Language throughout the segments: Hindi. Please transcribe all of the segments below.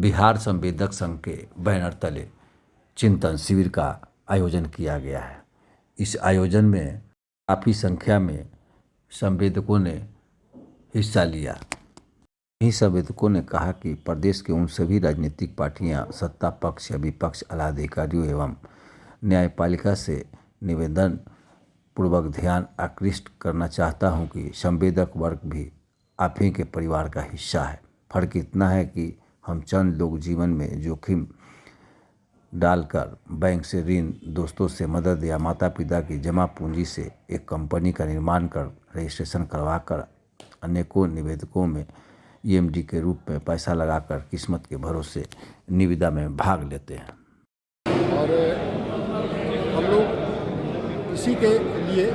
बिहार संवेदक संघ के बैनर तले चिंतन शिविर का आयोजन किया गया है। इस आयोजन में काफ़ी संख्या में संवेदकों ने हिस्सा लिया। इन्हीं संवेदकों ने कहा कि प्रदेश के उन सभी राजनीतिक पार्टियां, सत्ता पक्ष या विपक्ष, आला अधिकारियों एवं न्यायपालिका से निवेदन पूर्वक ध्यान आकृष्ट करना चाहता हूं कि संवेदक वर्ग भी आप ही के परिवार का हिस्सा है। फर्क इतना है कि हम चंद लोग जीवन में जोखिम डालकर बैंक से ऋण, दोस्तों से मदद या माता पिता की जमा पूंजी से एक कंपनी का निर्माण कर रजिस्ट्रेशन करवाकर अनेकों निवेदकों में ईएमडी के रूप में पैसा लगाकर किस्मत के भरोसे निविदा में भाग लेते हैं। और हम लोग इसी के लिए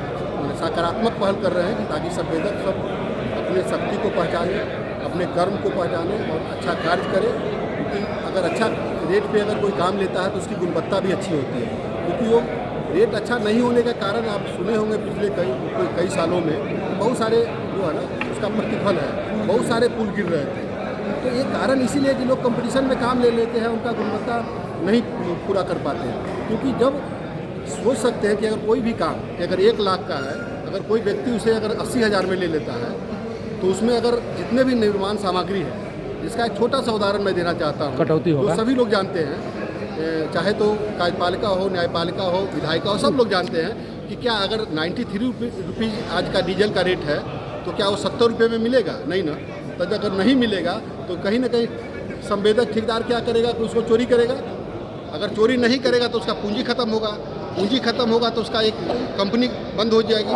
सकारात्मक पहल कर रहे हैं कि ताकि संवेदक सब अपने शक्ति को पहचाने, अपने कर्म को पहचाने और अच्छा कार्य करें। क्योंकि अगर अच्छा रेट पे अगर कोई काम लेता है तो उसकी गुणवत्ता भी अच्छी होती है। क्योंकि वो रेट अच्छा नहीं होने के कारण आप सुने होंगे पिछले कई सालों में बहुत सारे जो है ना उसका प्रतिफल है, बहुत सारे पुल गिर रहे थे। तो ये कारण इसीलिए कि लोग कंपटीशन में काम ले लेते हैं, उनका गुणवत्ता नहीं पूरा कर पाते हैं। क्योंकि जब सोच सकते हैं कि अगर कोई भी काम अगर 1 लाख का है, अगर कोई व्यक्ति उसे अगर 80,000 में ले लेता है तो उसमें अगर जितने भी निर्माण सामग्री है, जिसका एक छोटा सा उदाहरण मैं देना चाहता हूँ, कटौती होगा, तो सभी लोग जानते हैं, चाहे तो कार्यपालिका हो, न्यायपालिका हो, विधायिका हो, सब लोग जानते हैं कि क्या अगर 93 रुपीज़ आज का डीजल का रेट है तो क्या वो 70 रुपये में मिलेगा? नहीं ना। तो अगर नहीं मिलेगा तो कहीं ना कहीं संवेदक ठेकेदार क्या करेगा कि उसको चोरी करेगा। अगर चोरी नहीं करेगा तो उसका पूंजी खत्म होगा, पूंजी खत्म होगा तो उसका एक कंपनी बंद हो जाएगी,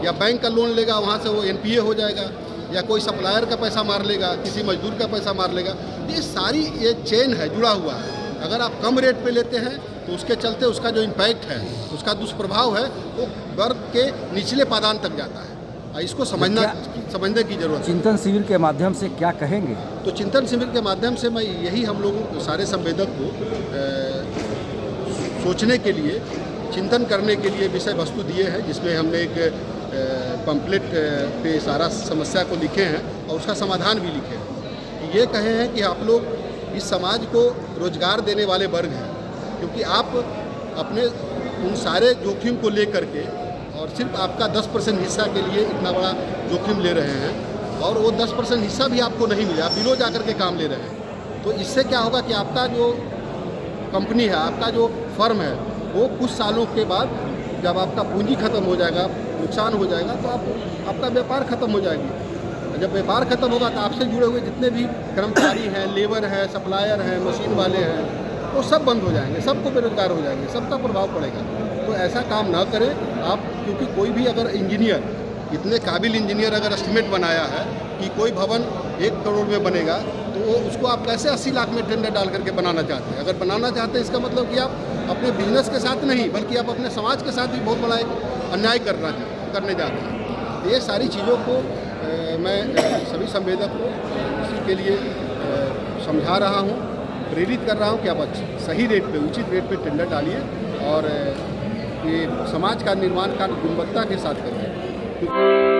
या बैंक का लोन लेगा वहाँ से वो एनपीए हो जाएगा, या कोई सप्लायर का पैसा मार लेगा, किसी मजदूर का पैसा मार लेगा। ये सारी ये चेन है, जुड़ा हुआ है। अगर आप कम रेट पे लेते हैं तो उसके चलते उसका जो इम्पैक्ट है, उसका दुष्प्रभाव है, वो वर्ग के निचले पादान तक जाता है। इसको समझने की जरूरत है। चिंतन शिविर के माध्यम से क्या कहेंगे? तो चिंतन शिविर के माध्यम से मैं यही हम लोग सारे संवेदक को सोचने के लिए, चिंतन करने के लिए विषय वस्तु दिए हैं, जिसमें हमने एक पंपलेट पे सारा समस्या को लिखे हैं और उसका समाधान भी लिखे हैं। ये कहे हैं कि आप लोग इस समाज को रोजगार देने वाले वर्ग हैं, क्योंकि आप अपने उन सारे जोखिम को ले करके और सिर्फ आपका 10% हिस्सा के लिए इतना बड़ा जोखिम ले रहे हैं, और वो 10% हिस्सा भी आपको नहीं मिला, आप बिलो जा कर के काम ले रहे हैं। तो इससे क्या होगा कि आपका जो कंपनी है, आपका जो फर्म है, वो कुछ सालों के बाद जब आपका पूंजी खत्म हो जाएगा, नुकसान हो जाएगा, तो आपका व्यापार खत्म हो जाएगी। जब व्यापार खत्म होगा तो आपसे जुड़े हुए जितने भी कर्मचारी हैं, लेबर हैं, सप्लायर हैं, मशीन वाले हैं, वो सब बंद हो जाएंगे, सबको बेरोजगार हो जाएंगे, सबका प्रभाव पड़ेगा। तो ऐसा काम ना करें आप, क्योंकि कोई भी अगर इंजीनियर, इतने काबिल इंजीनियर अगर एस्टिमेट बनाया है कि कोई भवन 1 करोड़ में बनेगा, तो वो उसको आप कैसे 80 लाख में टेंडर डाल करके बनाना चाहते हैं? अगर बनाना चाहते हैं इसका मतलब कि आप अपने बिजनेस के साथ नहीं, बल्कि आप अपने समाज के साथ भी बहुत बड़ा एक अन्याय करने जाते हैं। ये सारी चीज़ों को मैं सभी संवेदक को इसी के लिए समझा रहा हूँ, प्रेरित कर रहा हूँ कि आप सही रेट पे, उचित रेट पे टेंडर डालिए और ये समाज का निर्माण का गुणवत्ता के साथ करिए।